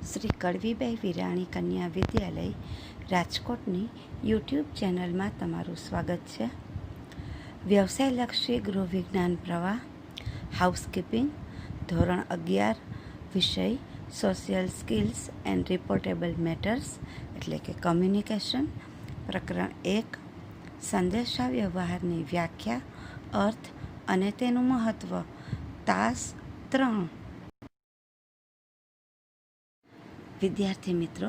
શ્રી કડવીબાઈ વિરાણી કન્યા વિદ્યાલય રાજકોટની યુટ્યુબ ચેનલમાં તમારું સ્વાગત છે. વ્યવસાયલક્ષી ગૃહ વિજ્ઞાન પ્રવાહ હાઉસકીપિંગ ધોરણ 11 વિષય સોશિયલ સ્કિલ્સ એન્ડ રિપોર્ટેબલ મેટર્સ એટલે કે કમ્યુનિકેશન પ્રકરણ 1 સંદેશા વ્યવહારની વ્યાખ્યા અર્થ અને તેનું મહત્ત્વ તાસ 3. વિદ્યાર્થી મિત્રો,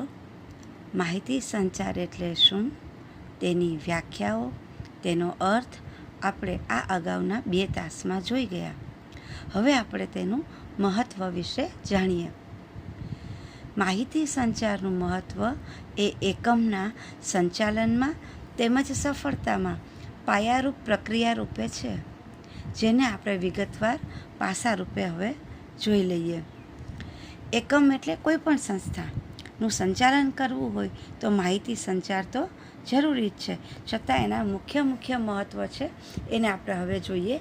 માહિતી સંચાર એટલે શું, તેની વ્યાખ્યાઓ, તેનો અર્થ આપણે આ અગાઉના 2 તાસમાં જોઈ ગયા. હવે આપણે તેનું મહત્ત્વ વિશે જાણીએ. માહિતી સંચારનું મહત્ત્વ એ એકમના સંચાલનમાં તેમજ સફળતામાં પાયારૂપ પ્રક્રિયા રૂપે છે, જેને આપણે વિગતવાર પાસા રૂપે હવે જોઈ લઈએ. એકમ એટલે કોઈ પણ સંસ્થાનું સંચાલન કરવું હોય તો માહિતી સંચાર તો જરૂરી જ છે, છતાં એના મુખ્ય મહત્ત્વ છે એને આપણે હવે જોઈએ.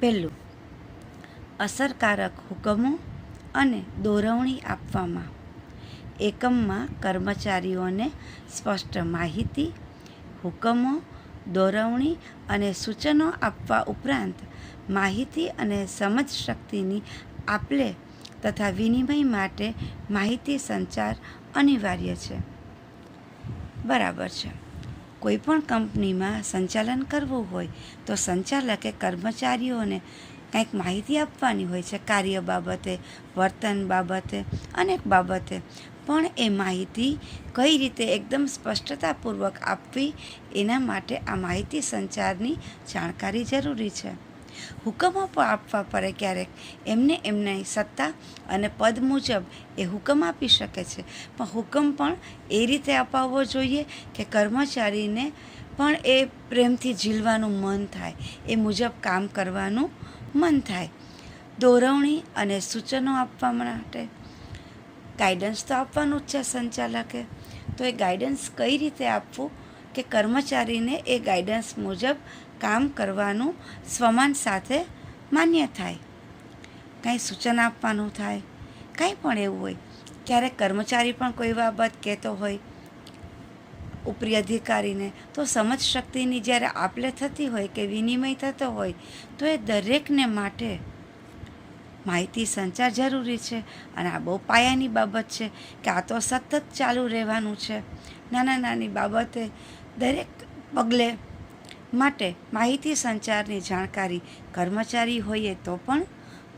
પહેલું, અસરકારક હુકમો અને દોરવણી આપવામાં. એકમમાં કર્મચારીઓને સ્પષ્ટ માહિતી, હુકમો, દોરવણી અને સૂચનો આપવા ઉપરાંત માહિતી અને સમજ શક્તિની આપલે તથા વિનિમય માટે માહિતી સંચાર અનિવાર્ય છે. બરાબર છે. કોઈ પણ કંપનીમાં સંચાલન કરવું હોય તો સંચાલકે કર્મચારીઓને કંઈક માહિતી આપવાની હોય છે, કાર્ય બાબતે, વર્તન બાબતે, અનેક બાબતે. પણ એ માહિતી કઈ રીતે એકદમ સ્પષ્ટતાપૂર્વક આપવી, એના માટે આ માહિતી સંચારની જાણકારી જરૂરી છે. હુકમો પણ આપવા પડે. ક્યારેક એમની સત્તા અને પદ મુજબ એ હુકમ આપી શકે છે, પણ હુકમ પણ એ રીતે અપાવવો જોઈએ કે કર્મચારીને પણ એ પ્રેમથી ઝીલવાનું મન થાય, એ મુજબ કામ કરવાનું મન થાય. દોરવણી અને સૂચનો આપવા માટે ગાઈડન્સ તો આપવાનું જ છે સંચાલકે. તો એ ગાઈડન્સ કઈ રીતે આપવું કે કર્મચારીને એ ગાઈડન્સ મુજબ કામ કરવાનું સ્વમાન સાથે માન્ય થાય. કાંઈ સૂચન આપવાનું થાય, કાંઈ પણ એવું હોય. ક્યારેક કર્મચારી પણ કોઈ બાબત કહેતો હોય ઉપરી અધિકારીને, તો સમજ શક્તિની જ્યારે આપલે થતી હોય કે વિનિમય થતો હોય તો એ દરેકને માટે માહિતી સંચાર જરૂરી છે. અને આ બહુ પાયાની બાબત છે કે આ તો સતત ચાલુ રહેવાનું છે. નાની બાબતે દરેક પગલે માટે માહિતી સંચારની જાણકારી કર્મચારી હોઈએ તો પણ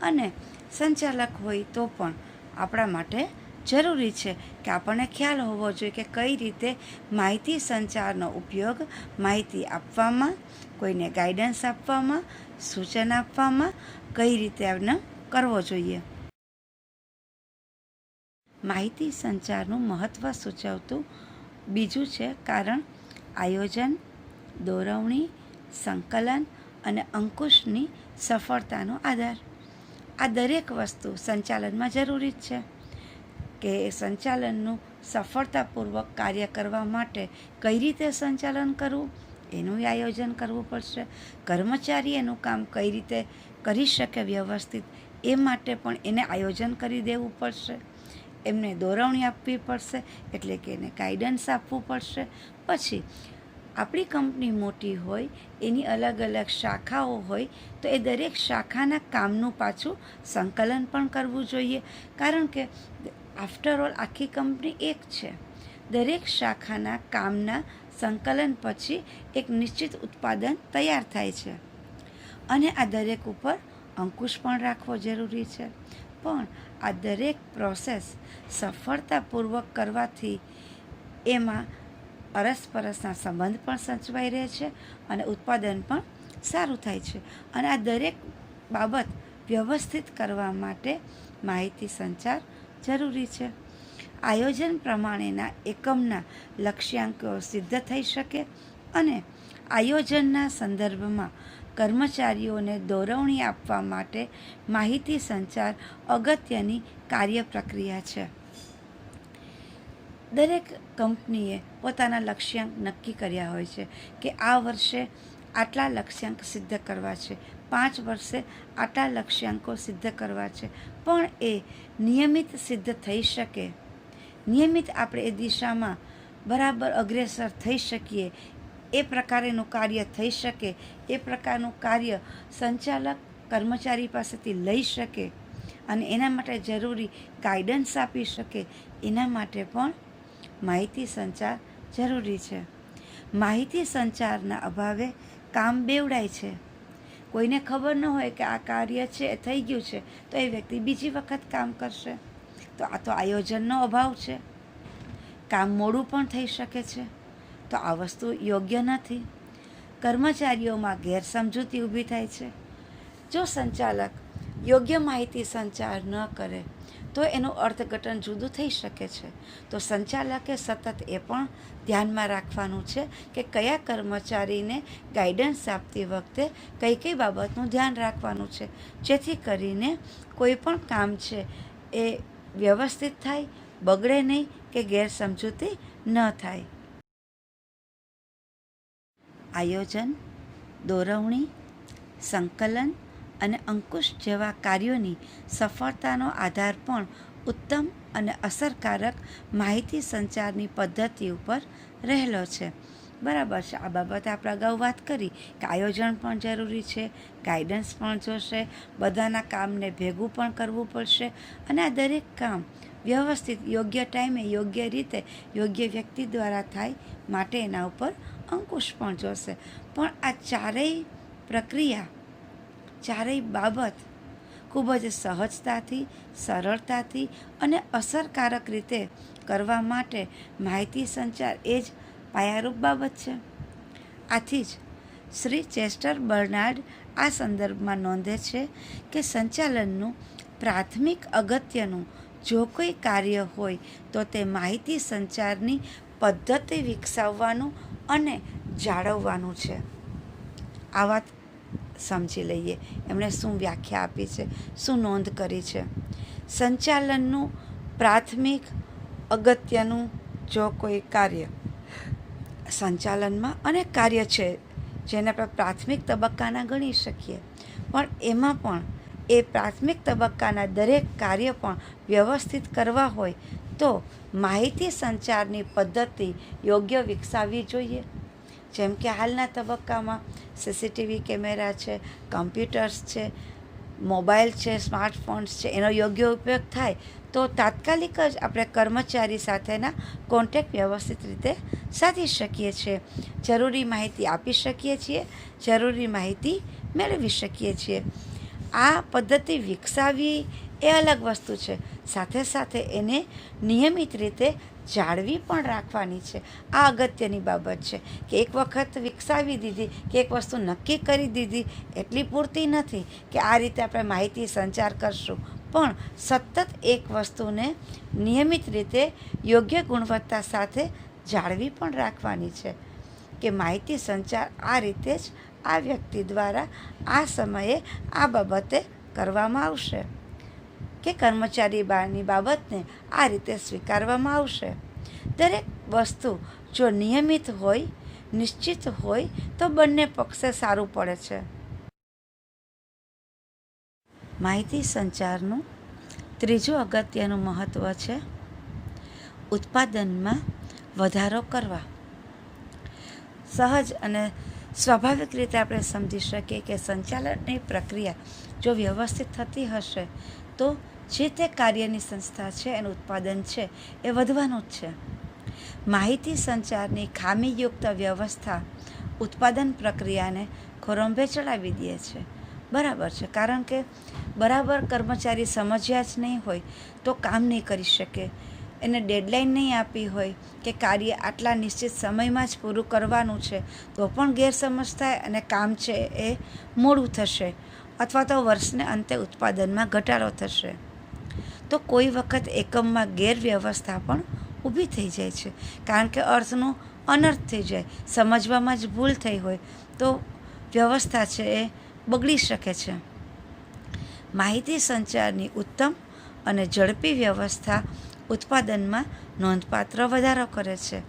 અને સંચાલક હોય તો પણ આપણા માટે જરૂરી છે કે આપણને ખ્યાલ હોવો જોઈએ કે કઈ રીતે માહિતી સંચારનો ઉપયોગ માહિતી આપવામાં, કોઈને ગાઈડન્સ આપવામાં, સૂચન આપવામાં કઈ રીતે એમને કરવો જોઈએ. માહિતી સંચારનું મહત્ત્વ સૂચવતું બીજું છે કારણ આયોજન, દોરવણી, સંકલન અને અંકુશની સફળતાનો આધાર. આ દરેક વસ્તુ સંચાલનમાં જરૂરી જ છે કે સંચાલનનું સફળતાપૂર્વક કાર્ય કરવા માટે કઈ રીતે સંચાલન કરવું એનું આયોજન કરવું પડશે. કર્મચારી એનું કામ કઈ રીતે કરી શકે વ્યવસ્થિત, એ માટે પણ એને આયોજન કરી દેવું પડશે. એમને દોરવણી આપવી પડશે, એટલે કે એને ગાઈડન્સ આપવું પડશે. પછી આપણી કંપની મોટી હોય, એની અલગ શાખાઓ હોય, તો એ દરેક શાખાના કામનું પાછું સંકલન પણ કરવું જોઈએ. કારણ કે આફ્ટરઓલ આખી કંપની એક છે. દરેક શાખાના કામના સંકલન પછી એક નિશ્ચિત ઉત્પાદન તૈયાર થાય છે, અને આ દરેક ઉપર અંકુશ પણ રાખવો જરૂરી છે. પણ આ દરેક પ્રોસેસ સફળતાપૂર્વક કરવાથી એમાં અરસપરસના સંબંધ પણ સચવાઈ રહે છે અને ઉત્પાદન પણ સારું થાય છે. અને આ દરેક બાબત વ્યવસ્થિત કરવા માટે માહિતી સંચાર જરૂરી છે. આયોજન પ્રમાણેના એકમના લક્ષ્યાંકો સિદ્ધ થઈ શકે અને આયોજનના સંદર્ભમાં કર્મચારીઓને દોરવણી આપવા માટે માહિતી સંચાર અગત્યની કાર્ય પ્રક્રિયા છે. દરેક કંપનીએ પોતાના લક્ષ્યાંક નક્કી કર્યા હોય છે કે આ વર્ષે આટલા લક્ષ્યાંક સિદ્ધ કરવા છે, 5 વર્ષે આટલા લક્ષ્યાંકો સિદ્ધ કરવા છે. પણ એ નિયમિત સિદ્ધ થઈ શકે નિયમિત આપણે એ દિશામાં બરાબર અગ્રેસર થઈ શકીએ, એ પ્રકારેનું કાર્ય થઈ શકે, એ પ્રકારનું કાર્ય સંચાલક કર્મચારી પાસેથી લઈ શકે અને એના માટે જરૂરી ગાઈડન્સ આપી શકે, એના માટે પણ માહિતી સંચાર જરૂરી છે. માહિતી સંચારના અભાવે કામ બેવડાય છે. કોઈને ખબર ન હોય કે આ કાર્ય છે એ થઈ ગયું છે, તો એ વ્યક્તિ બીજી વખત કામ કરશે. તો આ તો આયોજનનો અભાવ છે. કામ મોડું પણ થઈ શકે છે. તો આ વસ્તુ યોગ્ય નથી. કર્મચારીઓમાં ગેરસમજૂતી ઊભી થાય છે. જો સંચાલક યોગ્ય માહિતી સંચાર ન કરે તો એનું અર્થઘટન જુદું થઈ શકે છે. તો સંચાલકે સતત એ પણ ધ્યાનમાં રાખવાનું છે કે કયા કર્મચારીને ગાઈડન્સ આપતી વખતે કઈ કઈ બાબતનું ધ્યાન રાખવાનું છે, જેથી કરીને કોઈ પણ કામ છે એ વ્યવસ્થિત થાય, બગડે નહીં કે ગેરસમજૂતી ન થાય. આયોજન, દોરવણી, સંકલન અને અંકુશ જેવા કાર્યોની સફળતાનો આધાર પણ ઉત્તમ અને અસરકારક માહિતી સંચારની પદ્ધતિ ઉપર રહેલો છે. બરાબર છે. આ બાબતે આપણે અગાઉ વાત કરી કે આયોજન પણ જરૂરી છે, ગાઈડન્સ પણ જોશે, બધાના કામને ભેગું પણ કરવું પડશે અને આ દરેક કામ વ્યવસ્થિત યોગ્ય ટાઈમે, યોગ્ય રીતે, યોગ્ય વ્યક્તિ દ્વારા થાય માટે એના ઉપર અંકુશ પણ જોશે. પણ આ ચારેય પ્રક્રિયા, ચારેય બાબત ખૂબ જ સહજતાથી, સરળતાથી અને અસરકારક રીતે કરવા માટે માહિતી સંચાર એ જ પાયારૂપ બાબત છે. આથી જ શ્રી ચેસ્ટર બર્નાર્ડ આ સંદર્ભમાં નોંધે છે કે સંચાલનનું પ્રાથમિક અગત્યનું જો કોઈ કાર્ય હોય તો તે માહિતી સંચારની પદ્ધતિ વિકસાવવાનું અને જાળવવાનું છે. આ વાત સમજી લઈએ એમણે શું વ્યાખ્યા આપી છે, શું નોંધ કરી છે. સંચાલનનું પ્રાથમિક અગત્યનું જો કોઈ કાર્ય, સંચાલનમાં અનેક કાર્ય છે જેને આપણે પ્રાથમિક તબક્કાના ગણી શકીએ, પણ એમાં પણ એ પ્રાથમિક તબક્કાના દરેક કાર્ય પણ વ્યવસ્થિત કરવા હોય તો માહિતી સંચારની પદ્ધતિ યોગ્ય વિકસાવવી જોઈએ. જેમ કે હાલના તબક્કામાં સીસીટીવી કેમેરા છે, કમ્પ્યુટર્સ છે, મોબાઈલ છે, સ્માર્ટફોન્સ છે, એનો યોગ્ય ઉપયોગ થાય તો તાત્કાલિક જ આપણે કર્મચારી સાથેના કોન્ટેક્ટ વ્યવસ્થિત રીતે સાધી શકીએ છીએ, જરૂરી માહિતી આપી શકીએ છીએ, જરૂરી માહિતી મેળવી શકીએ છીએ. આ પદ્ધતિ વિકસાવવી એ અલગ વસ્તુ છે, સાથે સાથે એને નિયમિત રીતે જાળવી પણ રાખવાની છે. આ અગત્યની બાબત છે કે એક વખત વિકસાવી દીધી કે એક વસ્તુ નક્કી કરી દીધી એટલી પૂરતી નથી કે આ રીતે આપણે માહિતી સંચાર કરશું, પણ સતત એક વસ્તુને નિયમિત રીતે યોગ્ય ગુણવત્તા સાથે જાળવી પણ રાખવાની છે કે માહિતી સંચાર આ રીતે જ આ વ્યક્તિ દ્વારા આ સમયે આ બાબતે કરવામાં આવશે કે કર્મચારીની બાબતને આ રીતે સ્વીકારવામાં આવશે. દરેક વસ્તુ જો નિયમિત હોય, નિશ્ચિત હોય તો બંને પક્ષે સારું પડે છે. માહિતી સંચારનું ત્રીજું અગત્યનું મહત્ત્વ છે ઉત્પાદનમાં વધારો કરવા. સહજ અને સ્વાભાવિક રીતે આપણે સમજી શકીએ કે સંચાલનની પ્રક્રિયા જો વ્યવસ્થિત થતી હશે તો જે તે કાર્યની સંસ્થા છે, એનું ઉત્પાદન છે એ વધવાનું જ છે. માહિતી સંચારની ખામીયુક્ત વ્યવસ્થા ઉત્પાદન પ્રક્રિયાને ખોરંભે ચડાવી દે છે. બરાબર છે, કારણ કે બરાબર કર્મચારી સમજ્યા જ નહીં હોય તો કામ નહીં કરી શકે, એને ડેડલાઇન નહીં આપી હોય કે કાર્ય આટલા નિશ્ચિત સમયમાં જ પૂરું કરવાનું છે તો પણ ગેરસમજ થાય અને કામ છે એ મોડું થશે અથવા તો વર્ષને અંતે ઉત્પાદનમાં ઘટાડો થશે. તો કોઈ વખત એકમમાં ગેરવ્યવસ્થા પણ ઊભી થઈ જાય છે, કારણ કે અર્થનું અનર્થ થઈ જાય, સમજવામાં જ ભૂલ થઈ હોય તો વ્યવસ્થા છે એ બગડી શકે છે. માહિતી સંચારની ઉત્તમ અને ઝડપી વ્યવસ્થા ઉત્પાદનમાં નોંધપાત્ર વધારો કરે છે.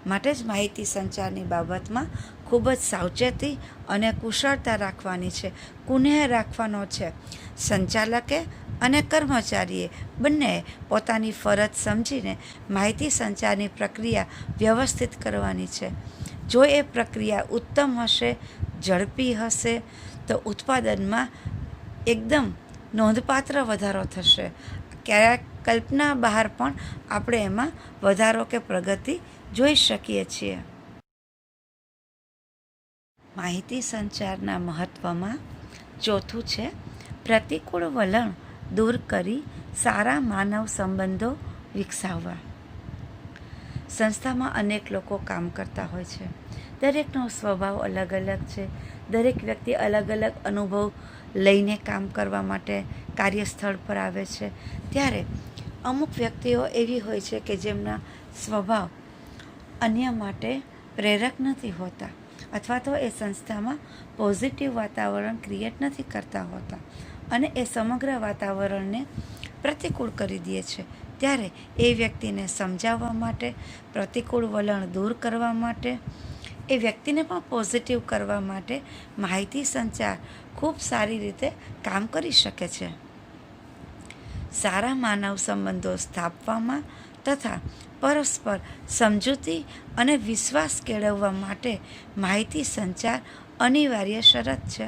માટે જ માહિતી સંચારની બાબતમાં ખૂબ જ સાવચેતી અને કુશળતા રાખવાની છે, કુનેહ રાખવાનો છે. સંચાલકે અને કર્મચારીએ બંનેએ પોતાની ફરજ સમજીને માહિતી સંચારની પ્રક્રિયા વ્યવસ્થિત કરવાની છે. જો એ પ્રક્રિયા ઉત્તમ હશે, ઝડપી હશે, તો ઉત્પાદનમાં એકદમ નોંધપાત્ર વધારો થશે. ક્યારેક કલ્પના બહાર પણ આપણે એમાં વધારો કે પ્રગતિ જોઈ શકીએ છીએ. માહિતી સંચારના મહત્વમાં ચોથું છે પ્રતિકૂળ વલણ દૂર કરી સારા માનવ સંબંધો વિકસાવવા. સંસ્થામાં અનેક લોકો કામ કરતા હોય છે. દરેકનો સ્વભાવ અલગ અલગ છે. દરેક વ્યક્તિ અલગ અલગ અનુભવ લઈને કામ કરવા માટે કાર્યસ્થળ પર આવે છે. ત્યારે અમુક વ્યક્તિઓ એવી હોય છે કે જેમના સ્વભાવ અન્ય માટે પ્રેરક નથી હોતા, અથવા તો એ સંસ્થામાં પોઝિટિવ વાતાવરણ ક્રિએટ નથી કરતા હોતા અને એ સમગ્ર વાતાવરણને પ્રતિકૂળ કરી દે છે. ત્યારે એ વ્યક્તિને સમજાવવા માટે, પ્રતિકૂળ વલણ દૂર કરવા માટે, એ વ્યક્તિને પણ પોઝિટિવ કરવા માટે માહિતી સંચાર ખૂબ સારી રીતે કામ કરી શકે છે. સારા માનવ સંબંધો સ્થાપવામાં તથા પરસ્પર સમજૂતી અને વિશ્વાસ કેળવવા માટે માહિતી સંચાર અનિવાર્ય શરત છે.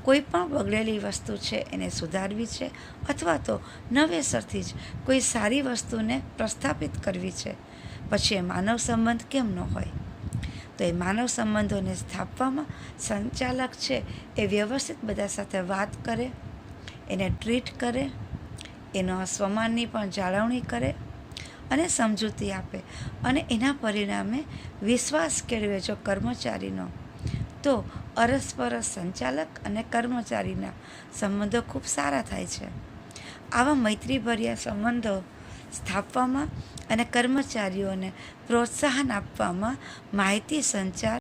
કોઈ પણ બગડેલી વસ્તુ છે એને સુધારવી છે, અથવા તો નવેસરથી જ કોઈ સારી વસ્તુને પ્રસ્થાપિત કરવી છે. પછી એ માનવ સંબંધ કેમ ન હોય? તો એ માનવ સંબંધોને સ્થાપવામાં સંચાલક છે એ વ્યવસ્થિત બધા સાથે વાત કરે, એને ટ્રીટ કરે, એનો સ્વમાનની પણ જાળવણી કરે અને સમજૂતી આપે, અને એના પરિણામે વિશ્વાસ કેળવે જો કર્મચારીનો, તો અરસપરસ સંચાલક અને કર્મચારીના સંબંધો ખૂબ સારા થાય છે. આવા મૈત્રીભર્યા સંબંધો સ્થાપવામાં અને કર્મચારીઓને પ્રોત્સાહન આપવામાં માહિતી સંચાર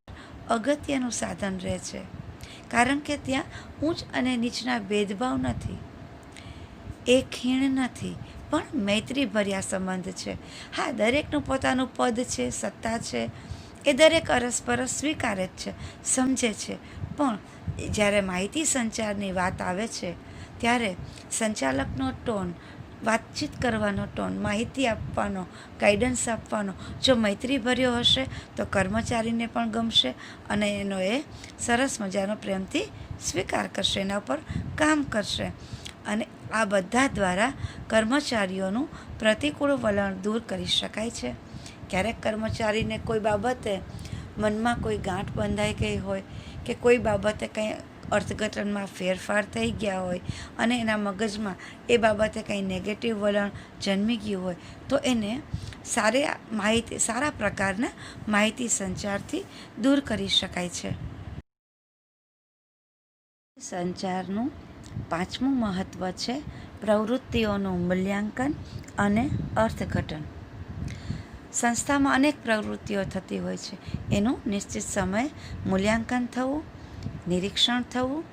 અગત્યનું સાધન રહે છે. કારણ કે ત્યાં ઊંચ અને નીચના ભેદભાવ નથી, એ ખીણ નથી, પણ મૈત્રીભર્યા સંબંધ છે. હા, દરેકનું પોતાનું પદ છે, સત્તા છે, એ દરેક અરસપરસ સ્વીકારે જ છે, સમજે છે. પણ જ્યારે માહિતી સંચારની વાત આવે છે ત્યારે સંચાલકનો ટોન, વાતચીત કરવાનો ટોન, માહિતી આપવાનો, ગાઈડન્સ આપવાનો જો મૈત્રીભર્યો હશે તો કર્મચારીને પણ ગમશે અને એનો એ સરસ મજાનો પ્રેમથી સ્વીકાર કરશે, એના પર કામ કરશે. અને આ બધા દ્વારા કર્મચારીઓનું પ્રતિકૂળ વલણ દૂર કરી શકાય છે. ક્યારેક કર્મચારીને કોઈ બાબતે મનમાં કોઈ ગાંઠ બંધાઈ ગઈ હોય કે કોઈ બાબતે કંઈ અર્થઘટનમાં ફેરફાર થઈ ગયા હોય અને એના મગજમાં એ બાબતે કંઈ નેગેટિવ વલણ જન્મી ગયું હોય, તો એને સારા પ્રકારના માહિતી સંચારથી દૂર કરી શકાય છે. સંચારનું પાંચમું મહત્વ છે પ્રવૃત્તિઓનું મૂલ્યાંકન અને અર્થઘટન. સંસ્થામાં અનેક પ્રવૃત્તિઓ થતી હોય છે. એનું નિશ્ચિત સમયે મૂલ્યાંકન થવું, નિરીક્ષણ થવું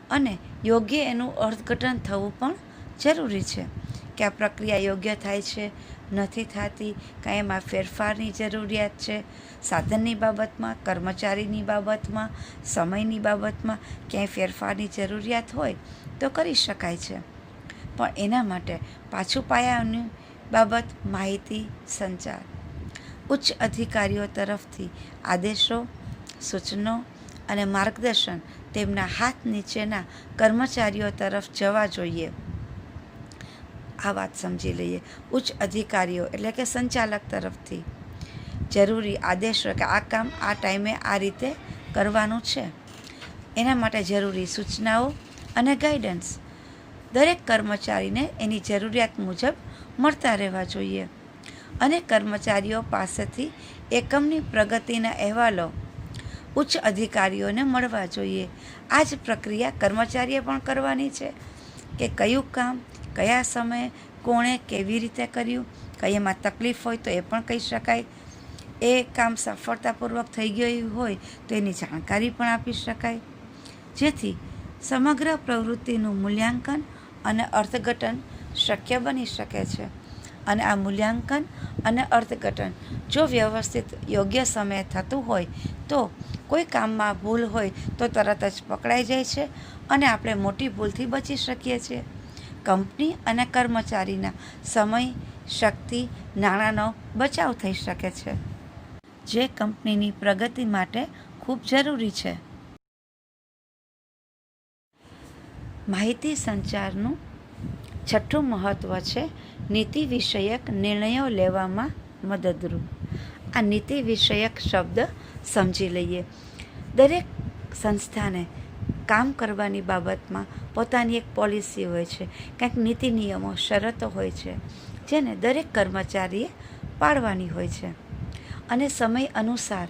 અને યોગ્ય એનું અર્થઘટન થવું પણ જરૂરી છે કે આ પ્રક્રિયા યોગ્ય થાય છે, નથી થતી, કાંઈ એમાં ફેરફારની જરૂરિયાત છે. સાધનની બાબતમાં, કર્મચારીની બાબતમાં, સમયની બાબતમાં ક્યાંય ફેરફારની જરૂરિયાત હોય તો કરી શકાય છે. પણ એના માટે પાછું પાયાની બાબત માહિતી સંચાર. ઉચ્ચ અધિકારીઓ તરફથી આદેશો, સૂચનો અને માર્ગદર્શન તેમના હાથ નીચેના કર્મચારીઓ તરફ જવા જોઈએ. આ વાત સમજી લઈએ. ઉચ્ચ અધિકારીઓ એટલે કે સંચાલક તરફથી જરૂરી આદેશો કે આ કામ આ ટાઈમે આ રીતે કરવાનું છે, એના માટે જરૂરી સૂચનાઓ અને ગાઈડન્સ દરેક કર્મચારીને એની જરૂરિયાત મુજબ મળતા રહેવા જોઈએ. અને કર્મચારીઓ પાસેથી એકમની પ્રગતિના અહેવાલો ઉચ્ચ અધિકારીઓને મળવા જોઈએ. આ જ પ્રક્રિયા કર્મચારીએ પણ કરવાની છે કે કયું કામ કયા સમયે કોણે કેવી રીતે કર્યું, કંઈ એમાં તકલીફ હોય તો એ પણ કહી શકાય. એ કામ સફળતાપૂર્વક થઈ ગયું હોય તો એની જાણકારી પણ આપી શકાય, જેથી સમગ્ર પ્રવૃત્તિનું મૂલ્યાંકન અને અર્થઘટન શક્ય બની શકે છે. અને આ મૂલ્યાંકન અને અર્થઘટન જો વ્યવસ્થિત યોગ્ય સમયે થતું હોય તો કોઈ કામમાં ભૂલ હોય તો તરત જ પકડાઈ જાય છે અને આપણે મોટી ભૂલથી બચી શકીએ છીએ. કંપની અને કર્મચારીના સમય, શક્તિ, નાણાંનો બચાવ થઈ શકે છે, જે કંપનીની પ્રગતિ માટે ખૂબ જરૂરી છે. માહિતી સંચારનું છઠ્ઠું મહત્ત્વ છે નીતિ વિષયક નિર્ણયો લેવામાં મદદરૂપ. આ નીતિ વિષયક શબ્દ સમજી લઈએ. દરેક સંસ્થાને કામ કરવાની બાબતમાં પોતાની એક પોલિસી હોય છે, કંઈક નીતિ નિયમો, શરતો હોય છે, જેને દરેક કર્મચારીએ પાળવાની હોય છે. અને સમય અનુસાર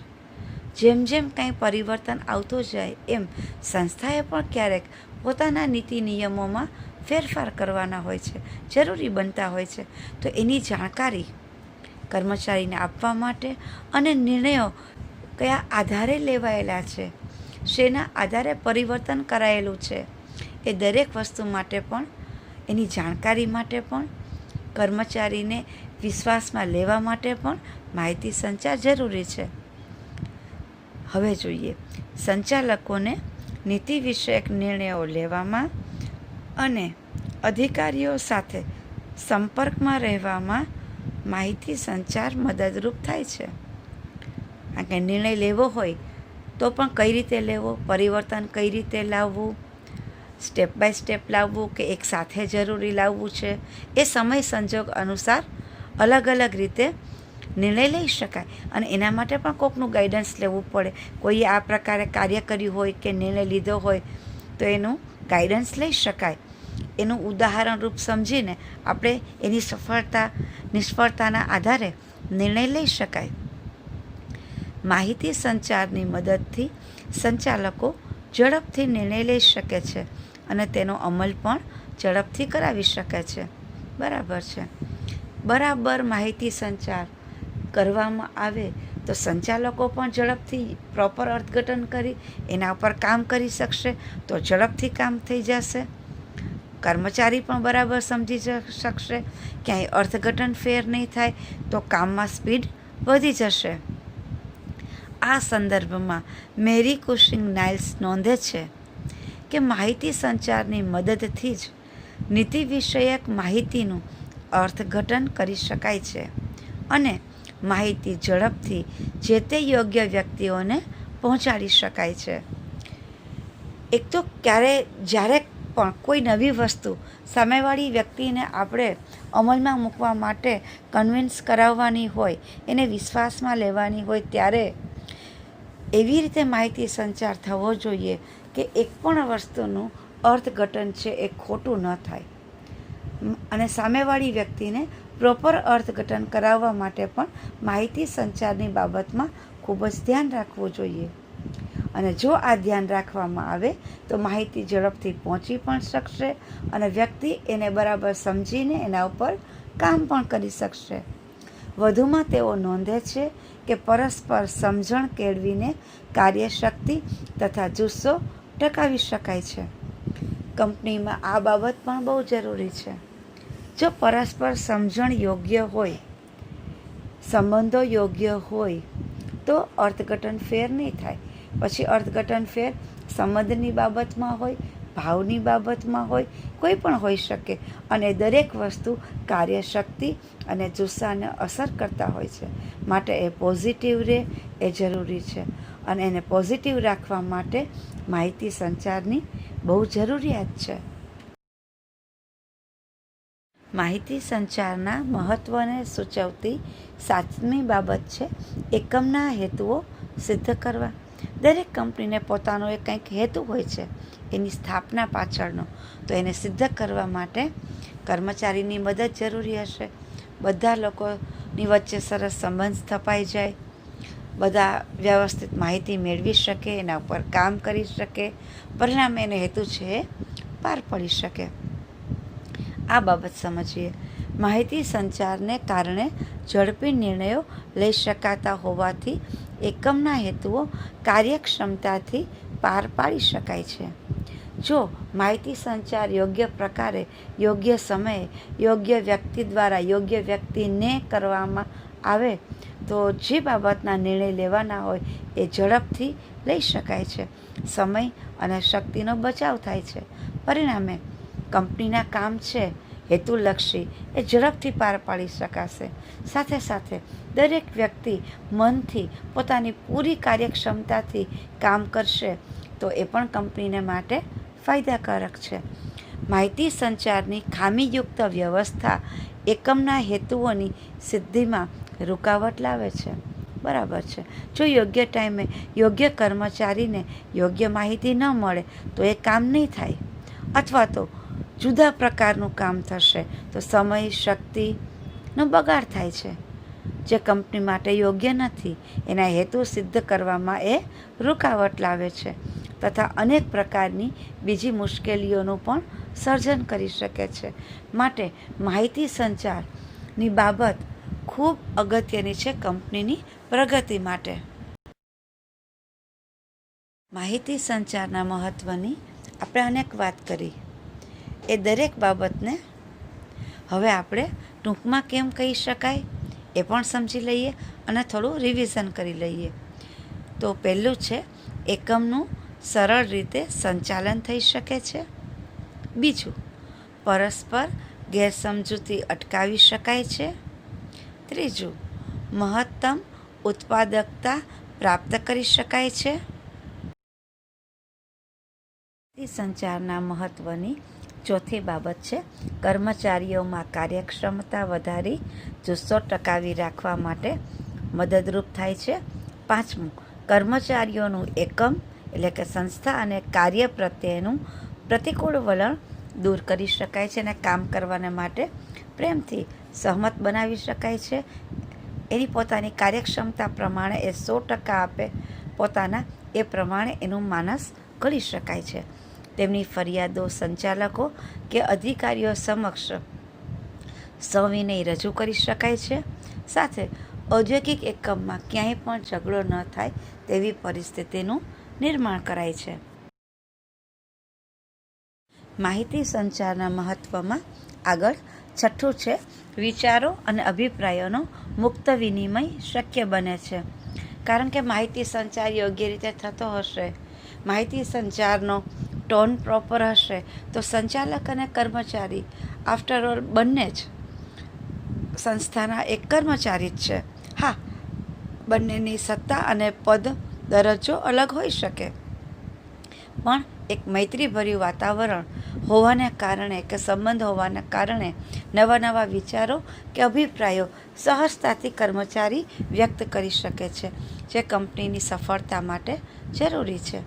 જેમ જેમ કંઈ પરિવર્તન આવતું જાય એમ સંસ્થાએ પણ ક્યારેક પોતાના નીતિ નિયમોમાં ફેરફાર કરવાના હોય છે, જરૂરી બનતા હોય છે. તો એની જાણકારી કર્મચારીને આપવા માટે અને નિર્ણયો કયા આધારે લેવાયેલા છે, શેના આધારે પરિવર્તન કરાયેલું છે, એ દરેક વસ્તુ માટે પણ, એની જાણકારી માટે પણ, કર્મચારીને વિશ્વાસમાં લેવા માટે પણ માહિતી સંચાર જરૂરી છે. હવે જોઈએ સંચાલકોને નીતિ વિષયક નિર્ણયો લેવામાં અને અધિકારીઓ સાથે સંપર્કમાં રહેવામાં માહિતી સંચાર મદદરૂપ થાય છે. કારણ કે નિર્ણય લેવો હોય તો પણ કઈ રીતે લેવો, પરિવર્તન કઈ રીતે લાવવું, સ્ટેપ બાય સ્ટેપ લાવવું કે એક સાથે જરૂરી લાવવું છે, એ સમય સંજોગ અનુસાર અલગ અલગ રીતે નિર્ણય લઈ શકાય. અને એના માટે પણ કોઈકનું ગાઈડન્સ લેવું પડે. કોઈએ આ પ્રકારે કાર્ય કર્યું હોય કે નિર્ણય લીધો હોય તો એનું ગાઈડન્સ લઈ શકાય. એનું ઉદાહરણ રૂપ સમજીને આપણે એની સફળતા નિષ્ફળતાના આધારે નિર્ણય લઈ શકાય. માહિતી સંચારની મદદથી સંચાલકો ઝડપથી નિર્ણય લઈ શકે છે અને તેનો અમલ પણ ઝડપથી કરાવી શકે છે. બરાબર છે. બરાબર માહિતી સંચાર કરવામાં આવે તો સંચાલકો પણ ઝડપથી પ્રોપર અર્થઘટન કરી એના ઉપર કામ કરી શકશે, તો ઝડપથી કામ થઈ જશે. કર્મચારી પણ બરાબર સમજી શકશે, ક્યાંય અર્થઘટન ફેર નહીં થાય તો કામમાં સ્પીડ વધી જશે. આ સંદર્ભમાં મેરી કુશિંગ નાઇલ્સ નોંધે છે કે માહિતી સંચારની મદદથી જ નીતિ વિષયક માહિતીનું અર્થઘટન કરી શકાય છે અને માહિતી ઝડપથી જે તે યોગ્ય વ્યક્તિઓને પહોંચાડી શકાય છે. એક તો જ્યારે પણ કોઈ નવી વસ્તુ સામેવાળી વ્યક્તિને આપણે અમલમાં મૂકવા માટે કન્વિન્સ કરાવવાની હોય, એને વિશ્વાસમાં લેવાની હોય, ત્યારે એવી રીતે માહિતી સંચાર થવો જોઈએ કે એક પણ વસ્તુનું અર્થઘટન છે એ ખોટું ન થાય. અને સામેવાળી વ્યક્તિને પ્રોપર અર્થઘટન કરાવવા માટે પણ માહિતી સંચારની બાબતમાં ખૂબ જ ધ્યાન રાખવું જોઈએ. અને જો આ ધ્યાન રાખવામાં આવે તો માહિતી ઝડપથી પહોંચી પણ શકશે અને વ્યક્તિ એને બરાબર સમજીને એના ઉપર કામ પણ કરી શકશે. વધુમાં તેઓ નોંધે છે કે પરસ્પર સમજણ કેળવીને કાર્યશક્તિ તથા જુસ્સો ટકાવી શકાય છે. કંપનીમાં આ બાબત પણ બહુ જરૂરી છે. જો પરસ્પર સમજણ યોગ્ય હોય, સંબંધો યોગ્ય હોય તો અર્થઘટન ફેર નહીં થાય. પછી અર્થઘટન ફેર સંબંધની બાબતમાં હોય, ભાવની બાબતમાં હોય, કોઈ પણ હોઈ શકે. અને દરેક વસ્તુ કાર્યશક્તિ અને જુસ્સાને અસર કરતા હોય છે. માટે એ પોઝિટિવ રહે એ જરૂરી છે. અને એને પોઝિટિવ રાખવા માટે માહિતી સંચારની બહુ જરૂરિયાત છે. માહિતી સંચારના મહત્ત્વને સૂચવતી 7મી બાબત છે એકમના હેતુઓ સિદ્ધ કરવા. દરેક કંપનીને પોતાનો એક કંઈક હેતુ હોય છે એની સ્થાપના પાછળનો. તો એને સિદ્ધ કરવા માટે કર્મચારીની મદદ જરૂરી હશે. બધા લોકોની વચ્ચે સરસ સંબંધ સ્થપાઈ જાય, બધા વ્યવસ્થિત માહિતી મેળવી શકે, એના ઉપર કામ કરી શકે, પરિણામે એનો હેતુ છે એ પાર પડી શકે. આ બાબત સમજીએ. માહિતી સંચારને કારણે ઝડપી નિર્ણયો લઈ શકાતા હોવાથી એકમના હેતુઓ કાર્યક્ષમતાથી પાર પાડી શકાય છે. જો માહિતી સંચાર યોગ્ય પ્રકારે, યોગ્ય સમયે, યોગ્ય વ્યક્તિ દ્વારા યોગ્ય વ્યક્તિને કરવામાં આવે તો જે બાબતના નિર્ણય લેવાના હોય એ ઝડપથી લઈ શકાય છે. સમય અને શક્તિનો બચાવ થાય છે. પરિણામે કંપનીના કામ છે હેતુલક્ષી એ ઝડપથી પાર પાડી શકાશે. સાથે સાથે દરેક વ્યક્તિ મનથી પોતાની પૂરી કાર્યક્ષમતાથી કામ કરશે તો એ પણ કંપનીને માટે ફાયદાકારક છે. માહિતી સંચારની ખામીયુક્ત વ્યવસ્થા એકમના હેતુઓની સિદ્ધિમાં રૂકાવટ લાવે છે. બરાબર છે. જો યોગ્ય ટાઈમે યોગ્ય કર્મચારીને યોગ્ય માહિતી ન મળે તો એ કામ નહીં થાય, અથવા તો જુદા પ્રકારનું કામ થશે તો સમય શક્તિનો બગાડ થાય છે, જે કંપની માટે યોગ્ય નથી. એના હેતુ સિદ્ધ કરવામાં એ રૂકાવટ લાવે છે તથા અનેક પ્રકારની બીજી મુશ્કેલીઓનું પણ સર્જન કરી શકે છે. માટે માહિતી સંચારની બાબત ખૂબ અગત્યની છે કંપનીની પ્રગતિ માટે. માહિતી સંચારના મહત્ત્વની આપણે અનેક વાત કરી. એ દરેક બાબતને હવે આપણે ટૂંકમાં કેમ કહી શકાય એ પણ સમજી લઈએ અને થોડું રિવિઝન કરી લઈએ. તો પહેલું છે, એકમનું સરળ રીતે સંચાલન થઈ શકે છે. બીજું, પરસ્પર ગેરસમજૂતી અટકાવી શકાય છે. ત્રીજું, મહત્તમ ઉત્પાદકતા પ્રાપ્ત કરી શકાય છે. સંચારના મહત્ત્વની ચોથી બાબત છે, કર્મચારીઓમાં કાર્યક્ષમતા વધારી જુસ્સો ટકાવી રાખવા માટે મદદરૂપ થાય છે. પાંચમું, કર્મચારીઓનું એકમ એટલે કે સંસ્થા અને કાર્ય પ્રત્યેનું પ્રતિકૂળ વલણ દૂર કરી શકાય છે અને કામ કરવાને માટે પ્રેમથી સહમત બનાવી શકાય છે. એની પોતાની કાર્યક્ષમતા પ્રમાણે એ 100% આપે પોતાના, એ પ્રમાણે એનું માનસ ઘડી શકાય છે. તેમની ફરિયાદો સંચાલકો કે અધિકારીઓ સમક્ષ સવિનય રજૂ કરી શકાય છે. સાથે ઔદ્યોગિક એકમમાં ક્યાંય પણ ઝઘડો ન થાય તેવી પરિસ્થિતિનું નિર્માણ કરાય છે. માહિતી સંચારના મહત્ત્વમાં આગળ છઠ્ઠું છે, વિચારો અને અભિપ્રાયોનો મુક્ત વિનિમય શક્ય બને છે. કારણ કે માહિતી સંચાર યોગ્ય રીતે થતો હશે, માહિતી સંચારનો ટોન પ્રોપર હશે તો સંચાલક અને કર્મચારી આફ્ટર ઓલ બંને જ સંસ્થાના એક કર્મચારી જ છે. હા, બંનેની સત્તા અને પદ દરજ્જો અલગ હોઈ શકે, પણ એક મૈત્રીભર્યું વાતાવરણ હોવાને કારણે કે સંબંધ હોવાને કારણે નવા નવા વિચારો કે અભિપ્રાયો સહજતાથી કર્મચારી વ્યક્ત કરી શકે છે, જે કંપનીની સફળતા માટે જરૂરી છે.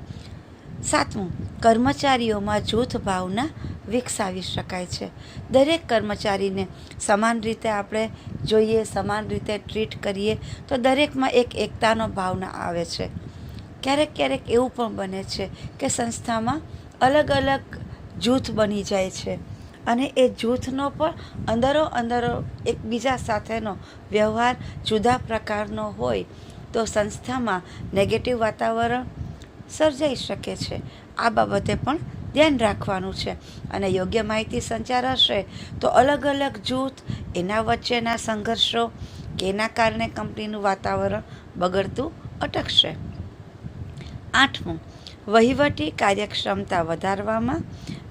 સાતમું, કર્મચારીઓમાં જૂથ ભાવના વિકસાવી શકાય છે. દરેક કર્મચારીને સમાન રીતે આપણે જોઈએ, સમાન રીતે ટ્રીટ કરીએ તો દરેકમાં એક એકતાનો ભાવના આવે છે. ક્યારેક ક્યારેક એવું પણ બને છે કે સંસ્થામાં અલગ અલગ જૂથ બની જાય છે અને એ જૂથનો પણ અંદરો એકબીજા સાથેનો વ્યવહાર જુદા પ્રકારનો હોય તો સંસ્થામાં નેગેટિવ વાતાવરણ સર્જાઈ શકે છે. આ બાબતે પણ ધ્યાન રાખવાનું છે અને યોગ્ય માહિતી સંચાર હશે તો અલગ અલગ જૂથ, એના વચ્ચેના સંઘર્ષો કે એના કારણે કંપનીનું વાતાવરણ બગડતું અટકશે. આઠમું, વહીવટી કાર્યક્ષમતા વધારવામાં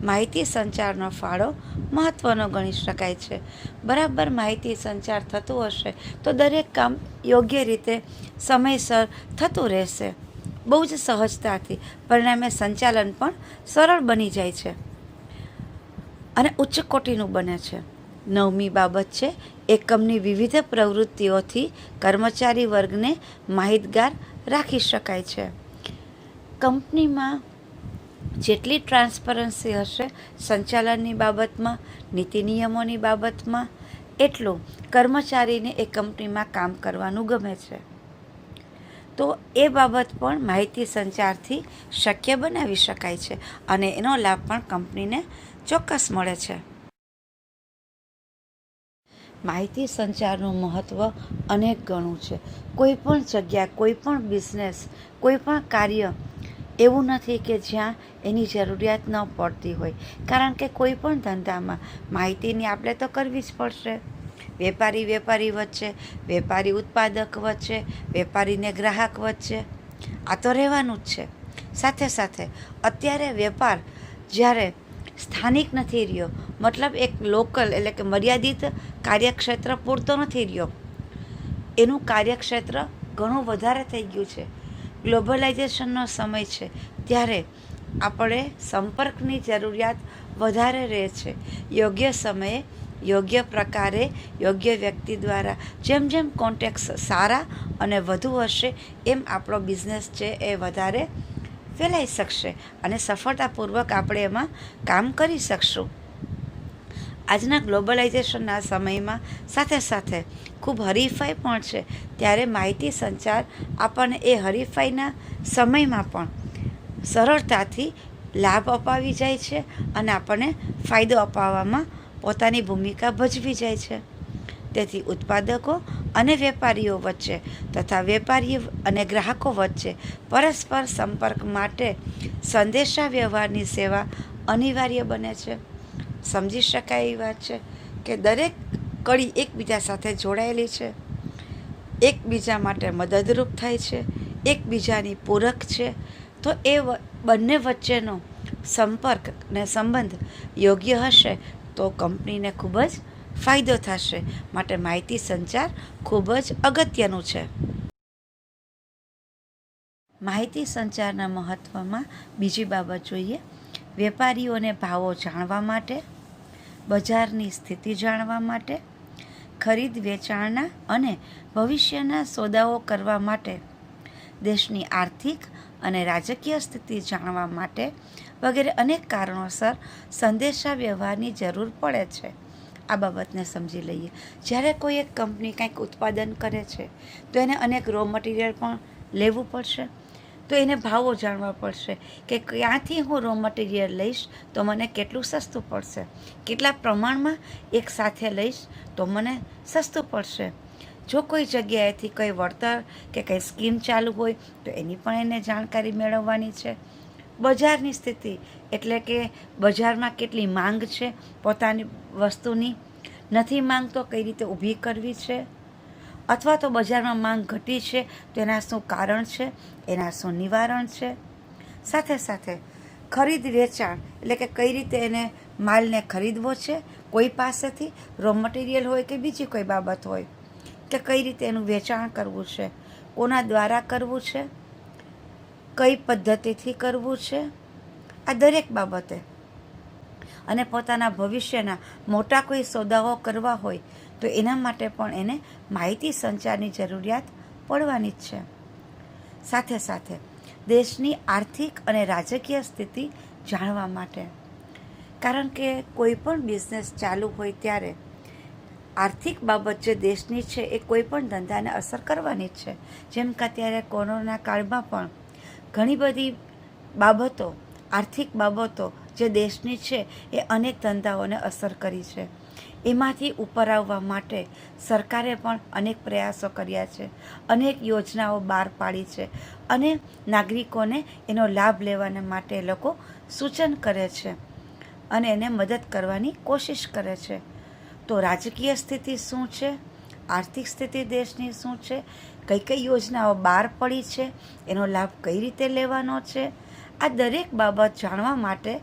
માહિતી સંચારનો ફાળો મહત્ત્વનો ગણી શકાય છે. બરાબર માહિતી સંચાર થતું હશે તો દરેક કામ યોગ્ય રીતે સમયસર થતું રહેશે, બહુ જ સહજતાથી. પરિણામે સંચાલન પણ સરળ બની જાય છે અને ઉચ્ચ કોટીનું બને છે. નવમી બાબત છે, એકમની વિવિધ પ્રવૃત્તિઓથી કર્મચારી વર્ગને માહિતગાર રાખી શકાય છે. કંપનીમાં જેટલી ટ્રાન્સપરન્સી હશે સંચાલનની બાબતમાં, નીતિ નિયમોની બાબતમાં, એટલું કર્મચારીને એ કંપનીમાં કામ કરવાનું ગમે છે. તો એ બાબત પણ માહિતી સંચારથી શક્ય બનાવી શકાય છે અને એનો લાભ પણ કંપનીને ચોક્કસ મળે છે. માહિતી સંચારનું મહત્ત્વ અનેક ગણું છે. કોઈ પણ જગ્યા, કોઈ પણ બિઝનેસ, કોઈ પણ કાર્ય એવું નથી કે જ્યાં એની જરૂરિયાત ન પડતી હોય, કારણ કે કોઈ પણ ધંધામાં માહિતીની આપણે તો કરવી જ પડશે. વેપારી વચ્ચે, વેપારી ઉત્પાદક વચ્ચે, વેપારીને ગ્રાહક વચ્ચે, આ તો રહેવાનું જ છે. સાથે સાથે અત્યારે વેપાર જ્યારે સ્થાનિક નથી રહ્યો, મતલબ એક લોકલ એટલે કે મર્યાદિત કાર્યક્ષેત્ર પૂરતો નથી રહ્યો, એનું કાર્યક્ષેત્ર ઘણું વધારે થઈ ગયું છે. ગ્લોબલાઇઝેશનનો સમય છે ત્યારે આપણે સંપર્કની જરૂરિયાત વધારે રહે છે. યોગ્ય સમયે યોગ્ય પ્રકારે યોગ્ય વ્યક્તિ દ્વારા જેમ જેમ કોન્ટેક્ટ્સ સારા અને વધુ હશે એમ આપણો બિઝનેસ છે એ વધારે ફેલાઈ શકશે અને સફળતાપૂર્વક આપણે એમાં કામ કરી શકશું. આજના ગ્લોબલાઇઝેશનના સમયમાં સાથે સાથે ખૂબ હરીફાઈ પણ છે, ત્યારે માહિતી સંચાર આપણને એ હરીફાઈના સમયમાં પણ સરળતાથી લાભ અપાવી જાય છે અને આપણને ફાયદો અપાવવામાં પોતાની ભૂમિકા ભજવી જાય છે. તેથી ઉત્પાદકો અને વેપારીઓ વચ્ચે તથા વેપારીઓ અને ગ્રાહકો વચ્ચે પરસ્પર સંપર્ક માટે સંદેશા વ્યવહારની સેવા અનિવાર્ય બને છે. સમજી શકાય એવી વાત છે કે દરેક કડી એકબીજા સાથે જોડાયેલી છે, એકબીજા માટે મદદરૂપ થાય છે, એકબીજાની પૂરક છે. તો એ બંને વચ્ચેનો સંપર્ક ને સંબંધ યોગ્ય હશે તો કંપનીને ખૂબ જ ફાયદો થશે. માટે માહિતી સંચાર ખૂબ જ અગત્યનું છે. માહિતી સંચારના મહત્ત્વમાં બીજી બાબત જોઈએ. વેપારીઓને ભાવો જાણવા માટે, બજારની સ્થિતિ જાણવા માટે, ખરીદ વેચાણના અને ભવિષ્યના સોદાઓ કરવા માટે, દેશની આર્થિક અને રાજકીય સ્થિતિ જાણવા માટે વગેરે અનેક કારણોસર સંદેશા વ્યવહારની જરૂર પડે છે. આ બાબતને સમજી લઈએ. જ્યારે કોઈ એક કંપની કંઈક ઉત્પાદન કરે છે તો એને અનેક રો મટીરિયલ પણ લેવું પડશે, તો એને ભાવો જાણવા પડશે કે ક્યાંથી હું રો મટીરિયલ લઈશ તો મને કેટલું સસ્તું પડશે, કેટલા પ્રમાણમાં એક સાથે લઈશ તો મને સસ્તું પડશે. જો કોઈ જગ્યાએથી કોઈ વળતર કે કંઈ સ્કીમ ચાલુ હોય તો એની પણ એને જાણકારી મેળવવાની છે. બજારની સ્થિતિ એટલે કે બજારમાં કેટલી માંગ છે પોતાની વસ્તુની, નથી માંગ તો કઈ રીતે ઊભી કરવી છે, અથવા તો બજારમાં માંગ ઘટી છે તો એના શું કારણ છે, એના શું નિવારણ છે. સાથે સાથે ખરીદ વેચાણ એટલે કે કઈ રીતે એને માલને ખરીદવો છે, કોઈ પાસેથી રો મટીરિયલ હોય કે બીજી કોઈ બાબત હોય, કે કઈ રીતે એનું વેચાણ કરવું છે, કોના દ્વારા કરવું છે, કઈ પદ્ધતિથી કરવું છે. આ દરેક બાબતે અને પોતાના ભવિષ્યના મોટા કોઈ સોદાઓ કરવા હોય તો એના માટે પણ એને માહિતી સંચારની જરૂરિયાત પડવાની જ છે. સાથે સાથે દેશની આર્થિક અને રાજકીય સ્થિતિ જાણવા માટે, કારણ કે કોઈ પણ બિઝનેસ ચાલુ હોય ત્યારે આર્થિક બાબત જે દેશની છે એ કોઈ પણ ધંધાને અસર કરવાની જ છે. જેમ કે અત્યારે કોરોના કાળમાં પણ ઘણી બધી બાબતો, આર્થિક બાબતો જે દેશની છે એ અનેક ધંધાઓને અસર કરી છે. એમાંથી ઉપર આવવા માટે સરકારે પણ અનેક પ્રયાસો કર્યા છે, અનેક યોજનાઓ બહાર પાડી છે અને નાગરિકોને એનો લાભ લેવાને માટે એ લોકો સૂચન કરે છે અને એને મદદ કરવાની કોશિશ કરે છે. તો રાજકીય સ્થિતિ શું છે, આર્થિક સ્થિતિ દેશની શું છે, કઈ કઈ યોજનાઓ બહાર પડી છે, એનો લાભ કઈ રીતે લેવાનો છે, આ દરેક બાબત જાણવા માટે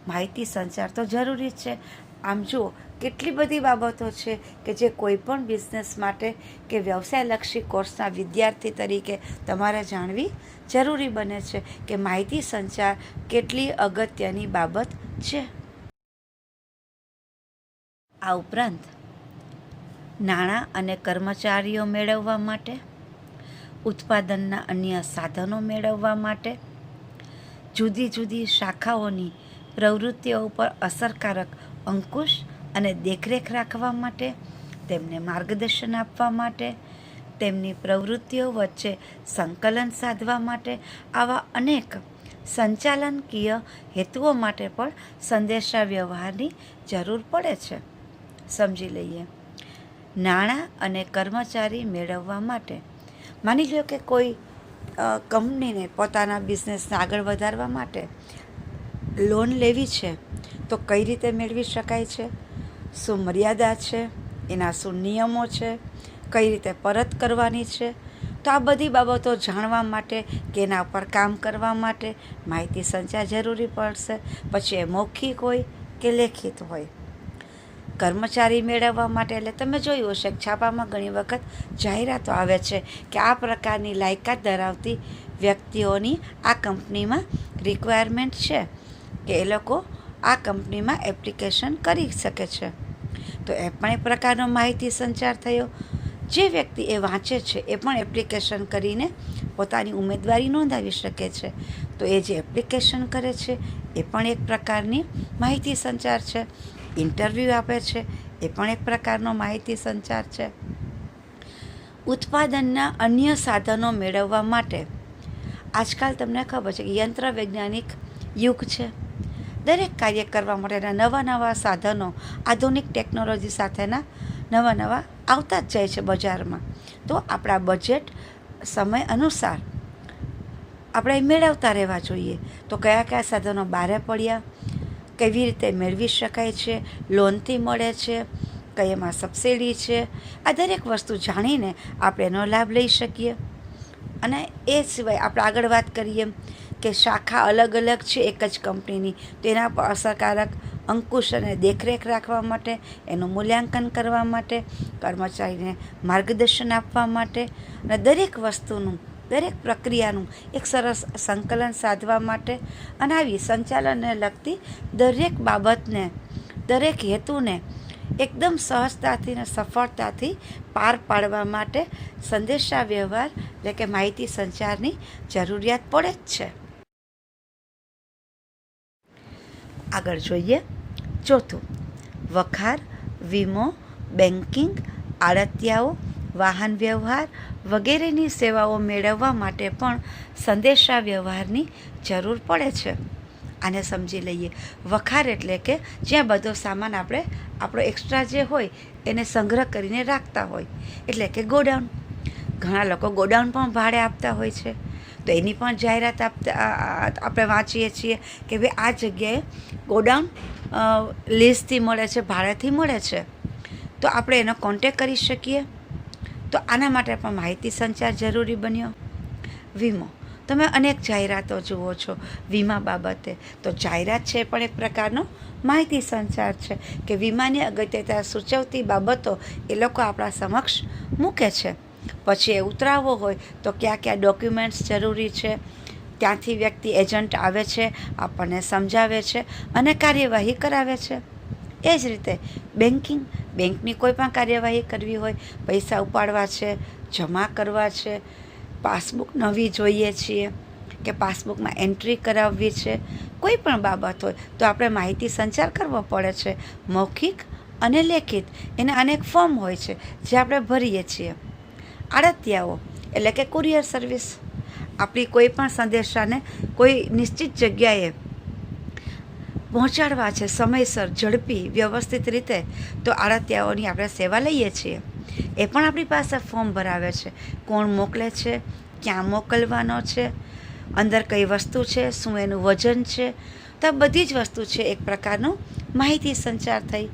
માહિતી સંચાર તો જરૂરી છે. આમ જુઓ કેટલી બધી બાબતો છે કે જે કોઈ પણ બિઝનેસ માટે કે વ્યવસાયલક્ષી કોર્સના વિદ્યાર્થી તરીકે તમારે જાણવી જરૂરી બને છે કે માહિતી સંચાર કેટલી અગત્યની બાબત છે. આ ઉપરાંત નાણાં અને કર્મચારીઓ મેળવવા માટે, ઉત્પાદનના અન્ય સાધનો મેળવવા માટે, જુદી જુદી શાખાઓની પ્રવૃત્તિઓ ઉપર અસરકારક અંકુશ અને દેખરેખ રાખવા માટે, તેમને માર્ગદર્શન આપવા માટે, તેમની પ્રવૃત્તિઓ વચ્ચે સંકલન સાધવા માટે, આવા અનેક સંચાલનકીય હેતુઓ માટે પણ સંદેશા વ્યવહારની જરૂર પડે છે. સમજી લઈએ. નાણાં અને કર્મચારી મેળવવા માટે, માની લો કે કોઈ કંપનીને પોતાના બિઝનેસને આગળ વધારવા માટે લોન લેવી છે તો કઈ રીતે મેળવી શકાય છે, શું મર્યાદા છે, એના શું નિયમો છે, કઈ રીતે પરત કરવાની છે, તો આ બધી બાબતો જાણવા માટે કે એના ઉપર કામ કરવા માટે માહિતી સંચાર જરૂરી પડશે. પછી એ મૌખિક હોય કે લેખિત હોય. કર્મચારી મેળવવા માટે એટલે તમે જોયું હશે કે છાપામાં ઘણી વખત જાહેરાતો આવે છે કે આ પ્રકારની લાયકાત ધરાવતી વ્યક્તિઓની આ કંપનીમાં રિક્વાયરમેન્ટ છે કે એ લોકો આ કંપનીમાં એપ્લિકેશન કરી શકે છે. તો એ પણ એક પ્રકારનો માહિતી સંચાર થયો. જે વ્યક્તિ એ વાંચે છે એ પણ એપ્લિકેશન કરીને પોતાની ઉમેદવારી નોંધાવી શકે છે. તો એ જે એપ્લિકેશન કરે છે એ પણ એક પ્રકારની માહિતી સંચાર છે. ઇન્ટરવ્યૂ આપે છે એ પણ એક પ્રકારનો માહિતી સંચાર છે. ઉત્પાદનના અન્ય સાધનો મેળવવા માટે આજકાલ તમને ખબર છે કે યંત્ર વૈજ્ઞાનિક યુગ છે. દરેક કાર્ય કરવા માટેના નવા નવા સાધનો આધુનિક ટેકનોલોજી સાથેના નવા નવા આવતા જ જાય છે બજારમાં. તો આપણા બજેટ સમય અનુસાર આપણે મેળવતા રહેવા જોઈએ. તો કયા કયા સાધનો બહાર પડ્યા, કેવી રીતે મેળવી શકાય છે, લોનથી મળે છે, કઈ એમાં સબસિડી છે, આ દરેક વસ્તુ જાણીને આપણે એનો લાભ લઈ શકીએ. અને એ સિવાય આપણે આગળ વાત કરીએ કે શાખા અલગ અલગ છે એક જ કંપનીની, તો એના પર અસરકારક અંકુશ અને દેખરેખ રાખવા માટે, એનું મૂલ્યાંકન કરવા માટે, કર્મચારીને માર્ગદર્શન આપવા માટે અને દરેક વસ્તુનું દરેક પ્રક્રિયાનું એક સરસ સંકલન સાધવા માટે અને આવી સંચાલનને લગતી દરેક બાબતને, દરેક હેતુને એકદમ સહજતાથી અને સફળતાથી પાર પાડવા માટે સંદેશા વ્યવહાર એટલે કે માહિતી સંચારની જરૂરિયાત પડે જ છે. આગળ જોઈએ ચોથું, વખાર, વીમો, બેન્કિંગ, આડતિયાઓ, વાહન વ્યવહાર વગેરેની સેવાઓ મેળવવા માટે પણ સંદેશા વ્યવહારની જરૂર પડે છે. આને સમજી લઈએ. વખાર એટલે કે જ્યાં બધો સામાન આપણે આપણો એક્સ્ટ્રા જે હોય એને સંગ્રહ કરીને રાખતા હોય, એટલે કે ગોડાઉન. ઘણા લોકો ગોડાઉન પણ ભાડે આપતા હોય છે. તો એની પણ જાહેરાત આપણે વાંચીએ છીએ કે ભાઈ આ જગ્યાએ ગોડાઉન લીઝથી મળે છે, ભાડેથી મળે છે, તો આપણે એનો કોન્ટેક કરી શકીએ. તો આના માટે પણ માહિતી સંચાર જરૂરી બન્યો. વીમો, તમે અનેક જાહેરાતો જુઓ છો વીમા બાબતે. તો જાહેરાત છે પણ એક પ્રકારનો માહિતી સંચાર છે કે વીમાની અગત્યતા સૂચવતી બાબતો એ લોકો આપણા સમક્ષ મૂકે છે. પછી એ ઉતરાવવો હોય તો કયા કયા ડોક્યુમેન્ટ્સ જરૂરી છે, ત્યાંથી વ્યક્તિ એજન્ટ આવે છે, આપણને સમજાવે છે અને કાર્યવાહી કરાવે છે. એ જ રીતે બેંકની કોઈ પણ કાર્યવાહી કરવી હોય, પૈસા ઉપાડવા છે, જમા કરવા છે, પાસબુક નવી જોઈએ છીએ કે પાસબુકમાં એન્ટ્રી કરાવવી છે, કોઈ પણ બાબત હોય તો આપણે માહિતી સંચાર કરવો પડે છે. મૌખિક અને લેખિત એના અનેક ફોર્મ હોય છે જે આપણે ભરીએ છીએ. આડતિયાઓ એટલે કે કુરિયર સર્વિસ, આપણી કોઈ પણ સંદેશાને કોઈ નિશ્ચિત જગ્યાએ પહોંચાડવા છે સમયસર, ઝડપી, વ્યવસ્થિત રીતે, તો આડતિયાઓની આપણે સેવા લઈએ છીએ. એ પણ આપણી પાસે ફોર્મ ભરાવે છે, કોણ મોકલે છે, ક્યાં મોકલવાનો છે, અંદર કઈ વસ્તુ છે, શું એનું વજન છે. તો આ બધી જ વસ્તુ છે એક પ્રકારનો માહિતી સંચાર થઈ.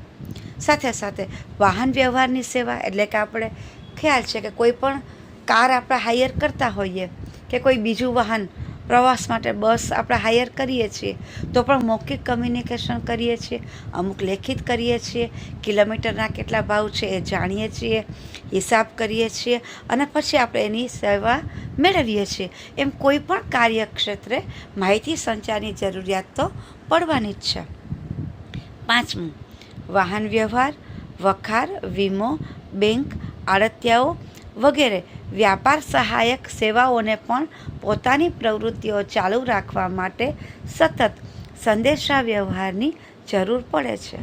સાથે સાથે વાહન વ્યવહારની સેવા એટલે કે આપણે ખ્યાલ છે કે કોઈ પણ કાર આપણે હાયર કરતા હોઈએ કે કોઈ બીજું વાહન પ્રવાસ માટે બસ આપણે હાયર કરીએ છીએ તો પણ મૌખિક કમ્યુનિકેશન કરીએ છીએ, અમુક લેખિત કરીએ છીએ, કિલોમીટરના કેટલા ભાવ છે એ જાણીએ છીએ, હિસાબ કરીએ છીએ અને પછી આપણે એની સેવા મેળવીએ છીએ. એમ કોઈ પણ કાર્યક્ષેત્રે માહિતી સંચારની જરૂરિયાત તો પડવાની જ છે. પાંચમું, વાહન વ્યવહાર, વખાર, વીમો, બેંક, આડતિયાઓ વગેરે વ્યાપાર સહાયક સેવાઓને પણ પોતાની પ્રવૃત્તિઓ ચાલુ રાખવા માટે સતત સંદેશા વ્યવહારની જરૂર પડે છે.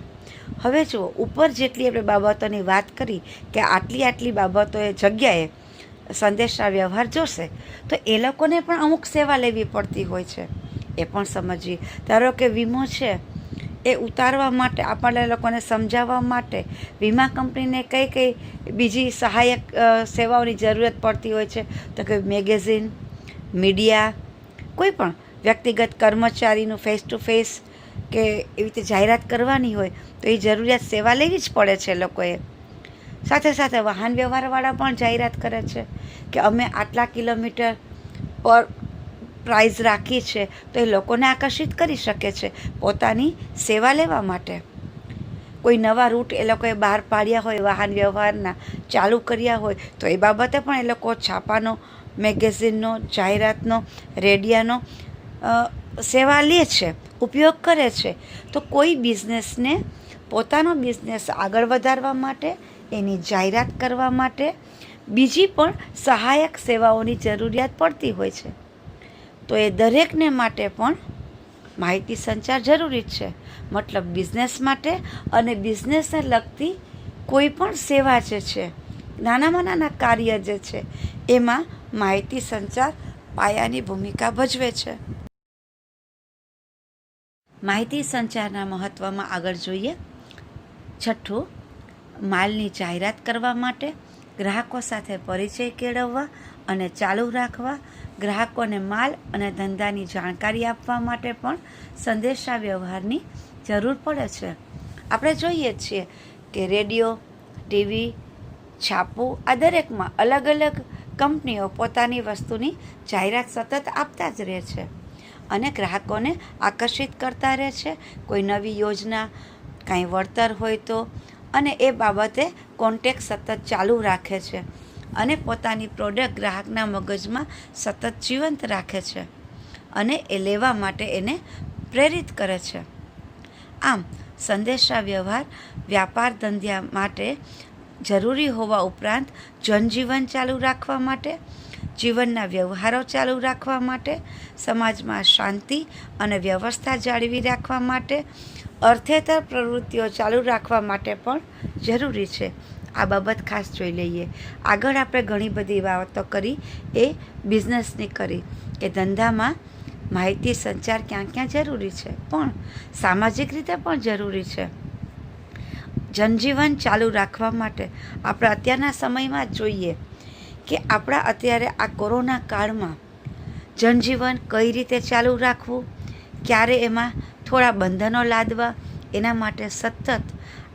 હવે જુઓ, ઉપર જેટલી આપણે બાબતોની વાત કરી કે આટલી બાબતોએ જગ્યાએ સંદેશા વ્યવહાર જોશે, તો એ લોકોને પણ અમુક સેવા લેવી પડતી હોય છે. એ પણ સમજીએ. ધારો કે વીમો છે એ ઉતારવા માટે આપણને લોકોને સમજાવવા માટે વીમા કંપનીને કઈ બીજી સહાયક સેવાઓની જરૂરત પડતી હોય છે. તો કે મેગેઝિન, મીડિયા, કોઈ પણ વ્યક્તિગત કર્મચારીનું ફેસ ટુ ફેસ કે એવી રીતે જાહેરાત કરવાની હોય તો એ જરૂરિયાત સેવા લેવી જ પડે છે લોકોએ. સાથે સાથે વાહન વ્યવહારવાળા પણ જાહેરાત કરે છે કે અમે આટલા કિલોમીટર પર પ્રાઇઝ રાખી છે, તો એ લોકોને આકર્ષિત કરી શકે છે પોતાની સેવા લેવા માટે. કોઈ નવા રૂટ એ લોકોએ બહાર પાડ્યા હોય, વાહન વ્યવહારના ચાલુ કર્યા હોય, તો એ બાબતે પણ એ લોકો છાપાનો, મેગેઝિનનો, જાહેરાતનો, રેડિયાનો સેવા લે છે, ઉપયોગ કરે છે. તો કોઈ બિઝનેસને પોતાનો બિઝનેસ આગળ વધારવા માટે, એની જાહેરાત કરવા માટે બીજી પણ સહાયક સેવાઓની જરૂરિયાત પડતી હોય છે. તો એ દરેકને માટે પણ માહિતી સંચાર જરૂરી જ છે. મતલબ બિઝનેસ માટે અને બિઝનેસને લગતી કોઈ પણ સેવા જે છે, નાનામાં નાના કાર્ય જે છે, એમાં માહિતી સંચાર પાયાની ભૂમિકા ભજવે છે. માહિતી સંચારના મહત્ત્વમાં આગળ જોઈએ. છઠ્ઠું, માલની જાહેરાત કરવા માટે, ગ્રાહકો સાથે પરિચય કેળવવા અને ચાલુ રાખવા, ગ્રાહકોને માલ અને ધંધાની જાણકારી આપવા માટે પણ સંદેશા વ્યવહારની જરૂર પડે છે. આપણે જોઈએ છીએ કે રેડિયો, ટીવી, છાપું, આ દરેકમાં અલગ અલગ કંપનીઓ પોતાની વસ્તુની જાહેરાત સતત આપતા જ રહે છે અને ગ્રાહકોને આકર્ષિત કરતા રહે છે. કોઈ નવી યોજના, કાંઈ વળતર હોય તો, અને એ બાબતે કોન્ટેક્ટ સતત ચાલુ રાખે છે અને પોતાની પ્રોડક્ટ ગ્રાહકના મગજમાં સતત જીવંત રાખે છે અને એ લેવા માટે એને પ્રેરિત કરે છે. આમ સંદેશા વ્યવહાર વ્યાપાર ધંધા માટે જરૂરી હોવા ઉપરાંત જનજીવન ચાલુ રાખવા માટે, જીવનના વ્યવહારો ચાલુ રાખવા માટે, સમાજમાં શાંતિ અને વ્યવસ્થા જાળવી રાખવા માટે, અર્થેતર પ્રવૃત્તિઓ ચાલુ રાખવા માટે પણ જરૂરી છે. આ બાબત ખાસ જોઈ લઈએ. આગળ આપણે ઘણી બધી વાતો કરી, એ બિઝનેસની કરી કે ધંધામાં માહિતી સંચાર ક્યાં ક્યાં જરૂરી છે, પણ સામાજિક રીતે પણ જરૂરી છે. જનજીવન ચાલુ રાખવા માટે આપણે અત્યારના સમયમાં જ જોઈએ કે આપણા અત્યારે આ કોરોના કાળમાં જનજીવન કઈ રીતે ચાલુ રાખવું, ક્યારે એમાં થોડા બંધનો લાદવા, એના માટે સતત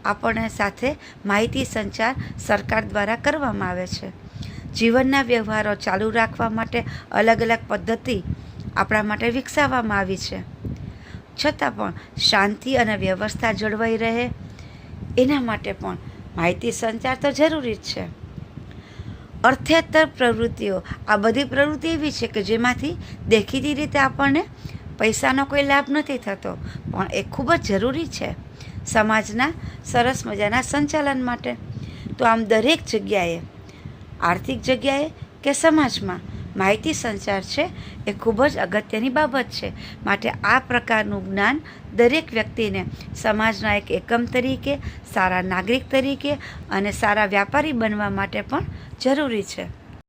આપણને સાથે માહિતી સંચાર સરકાર દ્વારા કરવામાં આવે છે. જીવનના વ્યવહારો ચાલુ રાખવા માટે અલગ અલગ પદ્ધતિ આપણા માટે વિકસાવવામાં આવી છે. છતાં પણ શાંતિ અને વ્યવસ્થા જળવાઈ રહે એના માટે પણ માહિતી સંચાર તો જરૂરી જ છે. અર્થેતર પ્રવૃત્તિઓ, આ બધી પ્રવૃત્તિ એવી છે કે જેમાંથી દેખીતી રીતે આપણને પૈસાનો કોઈ લાભ નથી થતો, પણ એ ખૂબ જ જરૂરી છે સમાજના સરસ મજાના સંચાલન માટે. તો આમ દરેક જગ્યાએ, આર્થિક જગ્યાએ કે સમાજમાં માહિતી સંચાર છે એ ખૂબ જ અગત્યની બાબત છે. માટે આ પ્રકારનું જ્ઞાન દરેક વ્યક્તિને સમાજના એક એકમ તરીકે, સારા નાગરિક તરીકે અને સારા વ્યાપારી બનવા માટે પણ જરૂરી છે.